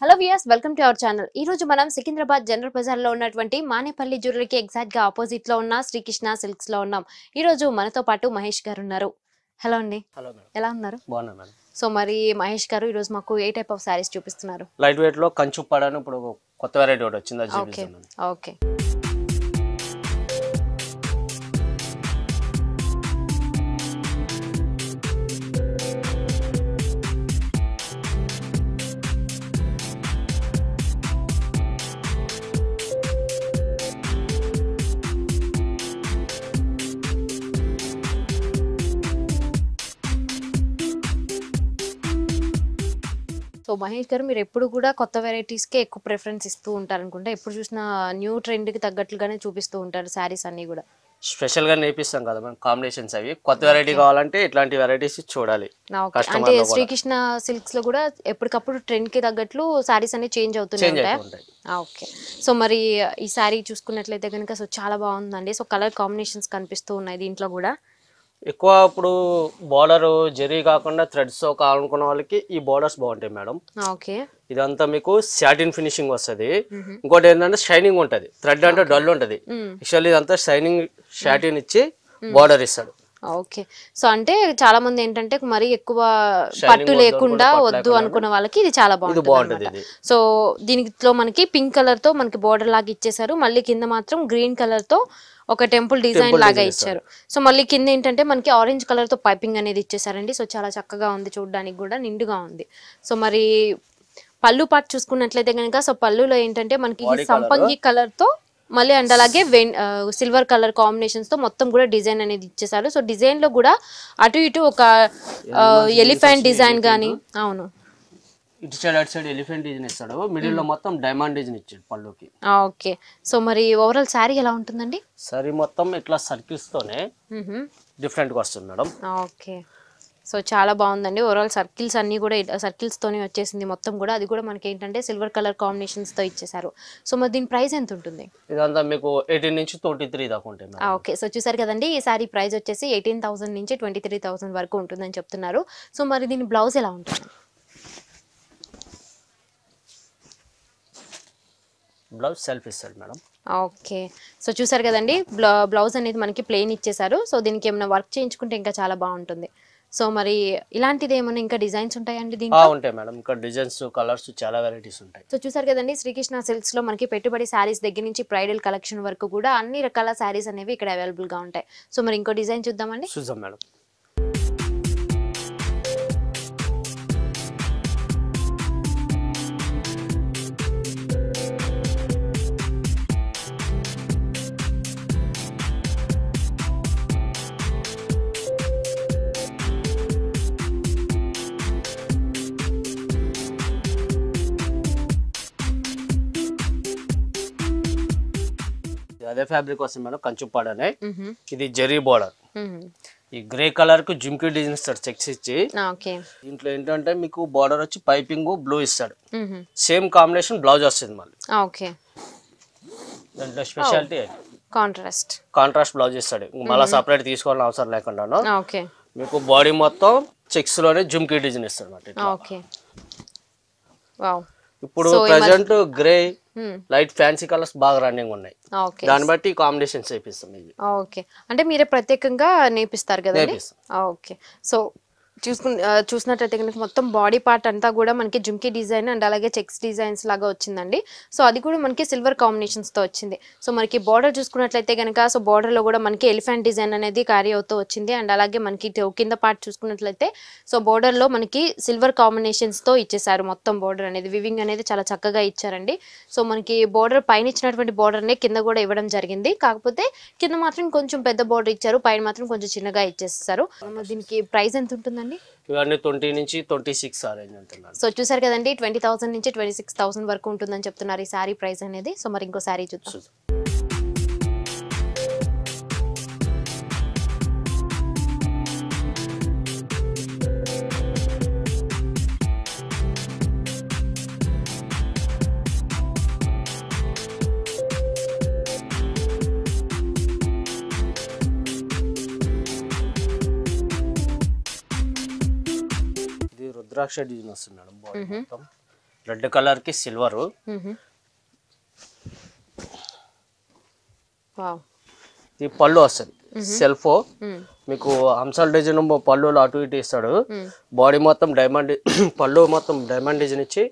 Hello viewers, welcome to our channel. ఈ రోజు మనం సికింద్రాబాద్ జనరల్ బజార్ లో ఉన్నటువంటి మానేపల్లి జ్యువెలరీకి ఎగ్జాక్ట్ గా ఆపోజిట్ లో ఉన్న శ్రీకృష్ణ సిల్క్స్ లో ఉన్నాం. ఈ రోజు మనతో పాటు మహేష్ గారు ఉన్నారు. హలో అండి. Hello madam. ఎలా ఉన్నారు? బాగున్నా మేడం. సో మరి మహేష్ గారు ఈ రోజు మాకు ఏ టైప్ ఆఫ్ సారీస్ చూపిస్తున్నారు? లైట్ వెయిట్ లో కంచుప్పాడని ఇప్పుడు కొత్త వెరైటీ ఒకటి వచ్చింది, అది ఓకే చూపిస్తున్నాను. ఓకే. సో మహేష్ గారు, మీరు ఎప్పుడు కూడా కొత్త వెరైటీస్కే ఎక్కువ ప్రిఫరెన్స్ ఇస్తూ ఉంటారు అనుకుంటా. ఎప్పుడు చూసినా న్యూ ట్రెండ్కి తగ్గట్లుగానే చూపిస్తూ ఉంటారు శారీస్ అన్నీ కూడా. స్పెషల్ గా నేర్పిస్తాం కదా మనం, కాంబినేషన్స్ అవి. కొత్త వెరైటీ కావాలంటే ఇట్లాంటి వెరైటీస్ చూడాలి. అంటే శ్రీకృష్ణ సిల్క్స్ లో కూడా ఎప్పటికప్పుడు ట్రెండ్ కి తగ్గట్లు శారీస్ అన్ని చేంజ్ అవుతూనే ఉంటాయి. ఓకే. సో మరి ఈ శారీ చూసుకున్నట్లయితే కనుక సో చాలా బాగుందండి. సో కలర్ కాంబినేషన్స్ కనిపిస్తూ ఉన్నాయి దీంట్లో కూడా. ఎక్కువ ఇప్పుడు బార్డర్ జరీ కాకుండా థ్రెడ్స్ కావాలనుకున్న వాళ్ళకి ఈ బార్డర్స్ బాగుంటాయి మేడం. ఓకే. ఇదంతా మీకు సాటిన్ ఫినిషింగ్ వస్తుంది. ఇంకోటి ఏంటంటే షైనింగ్ ఉంటది, థ్రెడ్ అంటే డల్ ఉంటది. యాక్చువల్లీ ఇదంతా షైనింగ్ సాటిన్ ఇచ్చి బార్డర్ ఇస్తాడు. ఓకే. సో అంటే చాలా మంది ఏంటంటే మరి ఎక్కువ పట్టు లేకుండా వద్దు అనుకున్న వాళ్ళకి ఇది చాలా బాగుంటుంది. సో దీనిలో మనకి పింక్ కలర్ తో మనకి బోర్డర్ లాగా ఇచ్చేసారు. మళ్ళీ కింద మాత్రం గ్రీన్ కలర్ తో ఒక టెంపుల్ డిజైన్ లాగా ఇచ్చారు. సో మళ్ళీ కింద ఏంటంటే మనకి ఆరెంజ్ కలర్ తో పైపింగ్ అనేది ఇచ్చేసారండి. సో చాలా చక్కగా ఉంది, చూడడానికి కూడా నిండుగా ఉంది. సో మరి పళ్ళు పాటు చూసుకున్నట్లయితే కనుక సో పళ్ళులో ఏంటంటే మనకి సంపంగి కలర్ తో మళ్ళీ అండ్ అలాగే సిల్వర్ కలర్ కాంబినేషన్స్ తో మొత్తం కూడా డిజైన్ అనేది ఇచ్చేసారు. సో డిజైన్ లో కూడా అటు ఇటు ఒక ఎలిఫెంట్ డిజైన్ గానీ. అవును, ఇటు సైడ్ అటు సైడ్ ఎలిఫెంట్ డిజైన్ ఇస్తాడు, మిడిల్ లో మొత్తం డైమండ్ డిజైన్ ఇచ్చాడు పళ్ళుకి. ఓకే. సో మరి ఓవరాల్ శారీ ఎలా ఉంటుందండి? సారీ మొత్తం ఇట్లా సర్కిల్స్ తోనే డిఫరెంట్ గా వస్తుంది మేడం. ఓకే. సో చాలా బాగుందండి. ఓవరాల్ సర్కిల్స్ అన్ని కూడా సర్కిల్స్ తోనే వచ్చేసింది మొత్తం కూడా. అది కూడా మనకి ఏంటంటే సిల్వర్ కలర్ కాంబినేషన్స్ తో ఇచ్చేసారు. సో మరి దీని ప్రైస్ ఎంత ఉంటుంది? ఇదంతా మీకు 18 నుంచి 23 దాకా ఉంటుంది. ఓకే. సో చూసారు కదండి, ఈ సారీ ప్రైస్ వచ్చేసి 18,000 నుంచి 23,000 వరకు ఉంటుందని చెప్తున్నారు. సో మరి దీని బ్లౌజ్ ఎలా ఉంటుంది? బ్లౌజ్ సెల్ఫ్ ఇస్తాడు మేడం. ఓకే. సో చూసారు కదండి, బ్లౌజ్ అనేది మనకి ప్లెయిన్ ఇచ్చేసారు. సో దీనికి ఏమైనా వర్క్ చేయించుకుంటే ఇంకా చాలా బాగుంటుంది. సో మరి ఇలాంటిది ఏమైనా ఇంకా డిజైన్స్ ఉంటాయండి దీంట్లో? ఉంటాయి మేడం, ఇంకా డిజైన్స్ కలర్స్ చాలా వెరైటీస్ ఉంటాయి. సో చూసారు కదండి, శ్రీకృష్ణ సిల్క్స్ లో మనకి పెట్టుబడి శారీస్ దగ్గర నుంచి బ్రైడల్ కలెక్షన్ వరకు కూడా అన్ని రకాల శారీస్ అనేవి ఇక్కడ అవైలబుల్ గా ఉంటాయి. సో మరి ఇంకో డిజైన్ చూద్దామండి. చూద్దాం మేడం. అదే ఫ్యాబ్రిక్ వస్తుంది మేడం, కంచుప్పాడనే. ఇది జెరీ బోర్డర్. ఈ గ్రే కలర్ కు జుమ్కీ డిజైన్ ఇస్తాడు చెక్స్ ఇచ్చి. దీంట్లో ఏంటంటే మీకు బోర్డర్ వచ్చి పైపింగ్ బ్లూ ఇస్తాడు. సేమ్ కాంబినేషన్ బ్లౌజ్ వస్తుంది మళ్ళీ. దాంట్లో స్పెషాలిటీ కాంట్రాస్ట్ బ్లౌజ్ ఇస్తాడు, మళ్ళీ సపరేట్ తీసుకోవాలని అవసరం లేకుండా. మీకు బాడీ మొత్తం చెక్స్ లోనే జుమ్కీ డిజైన్ ఇస్తాడు అన్నమాట. ఇప్పుడు present grey light fancy colours బాగా రన్నింగ్ ఉన్నాయి, దాన్ని బట్టి కాంబినేషన్స్ చేపిస్తాం ఇవి. ఓకే. అంటే మీరే ప్రత్యేకంగా నేర్పిస్తారు కదా? ఓకే. సో చూసినట్లయితే కనుక మొత్తం బాడీ పార్ట్ అంతా కూడా మనకి జుమ్కీ డిజైన్ అండ్ అలాగే చెక్స్ డిజైన్స్ లాగా వచ్చిందండి. సో అది కూడా మనకి సిల్వర్ కాంబినేషన్స్ తో వచ్చింది. సో మనకి బార్డర్ చూసుకున్నట్లయితే కనుక సో బార్డర్ లో కూడా మనకి ఎలిఫెంట్ డిజైన్ అనేది క్యారీ అవుతూ వచ్చింది. అండ్ అలాగే మనకి కింద పార్ట్ చూసుకున్నట్లయితే సో బార్డర్ లో మనకి సిల్వర్ కాంబినేషన్స్ తో ఇచ్చేసారు. మొత్తం బార్డర్ అనేది వివింగ్ అనేది చాలా చక్కగా ఇచ్చారండి. సో మనకి బార్డర్ పైన ఇచ్చినటువంటి బార్డర్ నే కింద కూడా ఇవ్వడం జరిగింది. కాకపోతే కింద మాత్రం కొంచెం పెద్ద బార్డర్ ఇచ్చారు, పైన మాత్రం కొంచెం చిన్నగా ఇచ్చేస్తారు. దీనికి ప్రైస్ ఎంత ఉంటుందండి? ఇవన్నీ 20 నుంచి 26 అరేంజ్ ఉంటున్నారు. సో చూసారు కదండి, 20,000 నుంచి 26,000 వరకు ఉంటుందని చెప్తున్నారు ఈ సారీ ప్రైస్ అనేది. సో మరి ఇంకో సారీ చూద్దాం. రుద్రాక్ష డిజైన్ వస్తుంది మేడం. బాడీ మొత్తం రెడ్ కలర్ కి సిల్వర్. వావ్. ఈ పళ్ళు వస్తుంది సెల్ఫ్, మీకు హంసల్ డిజైన్ పళ్ళులో అటు ఇటు ఇస్తాడు. బాడీ మొత్తం డైమండ్ పళ్ళు మొత్తం డైమండ్ డిజైన్ ఇచ్చి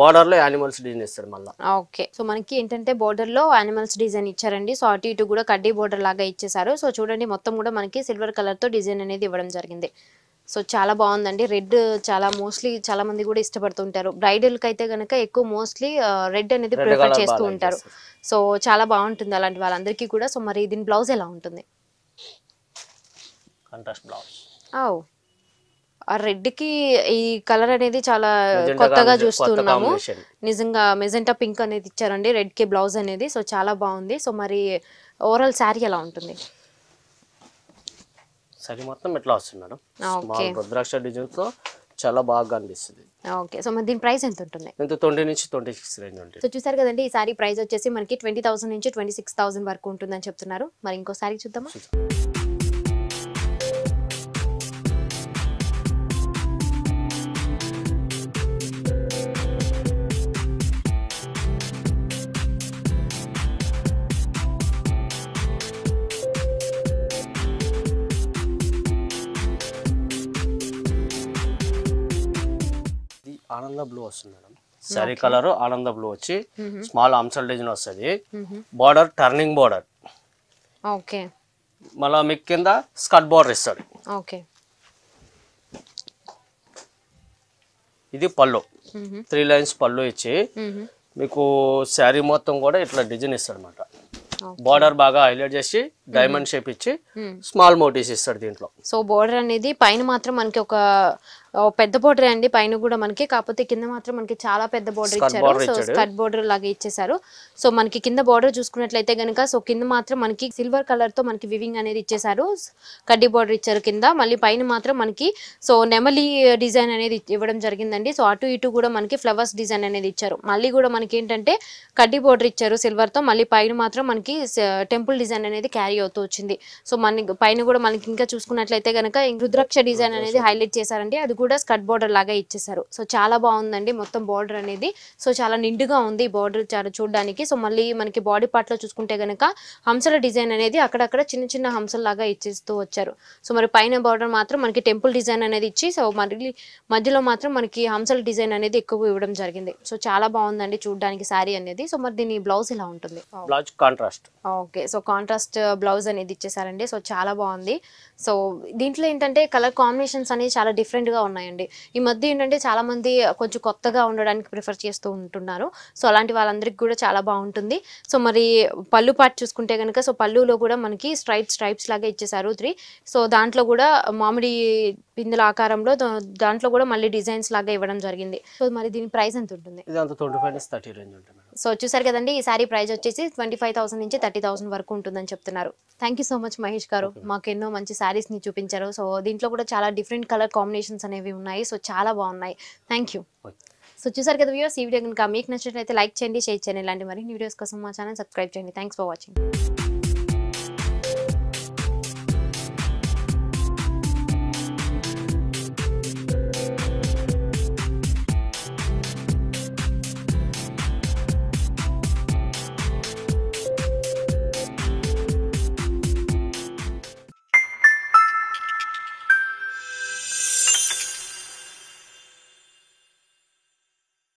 బార్డర్ లో యానిమల్స్ డిజైన్ ఇస్తాడు మళ్ళీ. ఓకే, సో మనకి ఏంటంటే బోర్డర్ లో యానిమల్స్ డిజైన్ ఇచ్చారండి. సో అటు ఇటు కూడా కడ్డీ బోర్డర్ లాగా ఇచ్చేసారు. సో చూడండి మొత్తం కూడా మనకి సిల్వర్ కలర్ తో డిజైన్ అనేది ఇవ్వడం జరిగింది. సో చాలా బాగుందండి. రెడ్ చాలా మోస్ట్లీ చాలా మంది కూడా ఇష్టపడుతుంటారు. బ్రైడల్ కి అయితే గనక ఎక్కువ మోస్ట్లీ రెడ్ అనేది ప్రిఫర్ చేస్తూ ఉంటారు. సో చాలా బాగుంటుంది అలాంటి వాళ్ళందరికీ కూడా. సో మరి దీని బ్లౌజ్ ఎలా ఉంటుంది? Contrast blouse. ఆ రెడ్ కి ఈ కలర్ అనేది చాలా కొత్తగా చూస్తున్నాము. నిజంగా మెజెంటా పింక్ అనేది ఇచ్చారండి రెడ్ కి బ్లౌజ్ అనేది. సో చాలా బాగుంది. సో మరి ఓవరాల్ శారీ ఎలా ఉంటుంది? శారీ మొత్తం ఇట్లా వస్తుంది మేడం. స్మాల్ రుద్రాక్ష డిజైన్ తో చాలా బాగా అనిపిస్తుంది. ఓకే, సో మరి దీని ప్రైస్ ఎంత ఉంటుంది? 20 నుంచి 26 రేంజ్ ఉంటుంది. సో చూసారు కదండి, ఈ సారీ ప్రైస్ వచ్చేసి మనకి 20,000 నుంచి 26,000 వరకు ఉంటుందని చెప్తున్నారు. మరి ఇంకో సారీ చూద్దామా? ఆనంద బ్లూ వస్తుంది మేడం. సారీ కలర్ ఆనంద బ్లూ వచ్చి స్మాల్ హంసల్ డిజైన్ వస్తుంది. Border turning border. ఓకే, మళ్ళీ మీకు కింద స్కర్ట్ బార్డర్ ఇస్తాడు. ఓకే, ఇది పళ్ళు 3 లైన్స్ పళ్ళు ఇచ్చి మీకు శారీ మొత్తం కూడా ఇట్లా డిజైన్ ఇస్తాడు అనమాట. బార్డర్ బాగా హైలైట్ చేసి డైమండ్ షేప్ ఇచ్చి స్మాల్ మోటివ్స్ ఇస్తాడు దీంట్లో. సో బోర్డర్ అనేది పైన మాత్రం మనకి ఒక పెద్ద బోర్డర్ అండి, పైన కూడా మనకి, కాకపోతే కింద మాత్రం మనకి చాలా పెద్ద బోర్డర్ ఇచ్చారు. సో స్కర్ట్ బోర్డర్ లాగా ఇచ్చేసారు. సో మనకి కింద బోర్డర్ చూసుకున్నట్లయితే గనుక సో కింద మాత్రం మనకి సిల్వర్ కలర్ తో మనకి వివింగ్ అనేది ఇచ్చేసారు. కడ్డీ బోర్డర్ ఇచ్చారు కింద. మళ్ళీ పైన మాత్రం మనకి సో నెమలి డిజైన్ అనేది ఇవ్వడం జరిగిందండి. సో అటు ఇటు కూడా మనకి ఫ్లవర్స్ డిజైన్ అనేది ఇచ్చారు. మళ్ళీ కూడా మనకి ఏంటంటే కడ్డీ బోర్డర్ ఇచ్చారు సిల్వర్ తో. మళ్ళీ పైన మాత్రం మనకి టెంపుల్ డిజైన్ అనేది క్యారీ అవుతూ వచ్చింది. సో మనకి పైన కూడా మనకి ఇంకా చూసుకున్నట్లయితే గనక రుద్రాక్ష డిజైన్ అనేది హైలైట్ చేశారండి. అది కూడా స్కర్ట్ బోర్డర్ లాగా ఇచ్చేసారు. సో చాలా బాగుందండి మొత్తం బోర్డర్ అనేది. సో చాలా నిండుగా ఉంది బోర్డర్ చాలా చూడడానికి. సో మళ్ళీ మనకి బాడీ పార్ట్ లో చూసుకుంటే గనక హంసల డిజైన్ అనేది అక్కడక్కడ చిన్న చిన్న హంసల లాగా ఇచ్చేస్తూ వచ్చారు. సో మరి పైన బోర్డర్ మాత్రం మనకి టెంపుల్ డిజైన్ అనేది ఇచ్చి సో మళ్ళీ మధ్యలో మాత్రం మనకి హంసల డిజైన్ అనేది ఎక్కువ ఇవ్వడం జరిగింది. సో చాలా బాగుందండి చూడడానికి శారీ అనేది. సో మరి దీని బ్లౌజ్ ఎలా ఉంటుంది? Blouse contrast. Okay, so contrast blouse అనేది ఇచ్చేసారండి. సో చాలా బాగుంది. సో దీంట్లో ఏంటంటే కలర్ కాంబినేషన్స్ అనేవి చాలా డిఫరెంట్ గా ఉన్నాయండి. ఈ మధ్య ఏంటంటే చాలా మంది కొంచెం కొత్తగా ఉండడానికి ప్రిఫర్ చేస్తూ ఉంటున్నారు. సో అలాంటి వాళ్ళందరికీ కూడా చాలా బాగుంటుంది. సో మరి పళ్ళు పార్ట్ చూసుకుంటే కనుక సో పళ్ళులో కూడా మనకి స్ట్రైప్స్ లాగా ఇచ్చేసారు 3. సో దాంట్లో కూడా మామిడి పిందెల ఆకారంలో దాంట్లో కూడా మళ్ళీ డిజైన్స్ లాగా ఇవ్వడం జరిగింది. సో మరి దీని ప్రైస్ ఎంత ఉంటుంది? ఇదంతా 25 నుంచి 30 రేంజ్ ఉంటుంది. సో చూసారు కదండి, ఈ సారీ ప్రైస్ వచ్చేసి 25,000 నుంచి 30,000 వరకు ఉంటుందని చెప్తున్నారు. Thank you so much Mahesh గారు, మాకు ఎన్నో మంచి సారీస్ ని చూపించారు. సో దీంట్లో కూడా చాలా డిఫరెంట్ కలర్ కాంబినేషన్స్ అనేవి ఉన్నాయి. సో చాలా బాగున్నాయి. Thank you. సో చూసారు కదా వ్యూవర్స్, ఈ వీడియో కనుక మీకు నచ్చినట్లయితే లైక్ చేయండి, షేర్ చేయండి. ఇలాంటి మరిన్ని వీడియోస్ కోసం మా ఛానల్ సబ్స్క్రైబ్ చేయండి. Thanks for watching.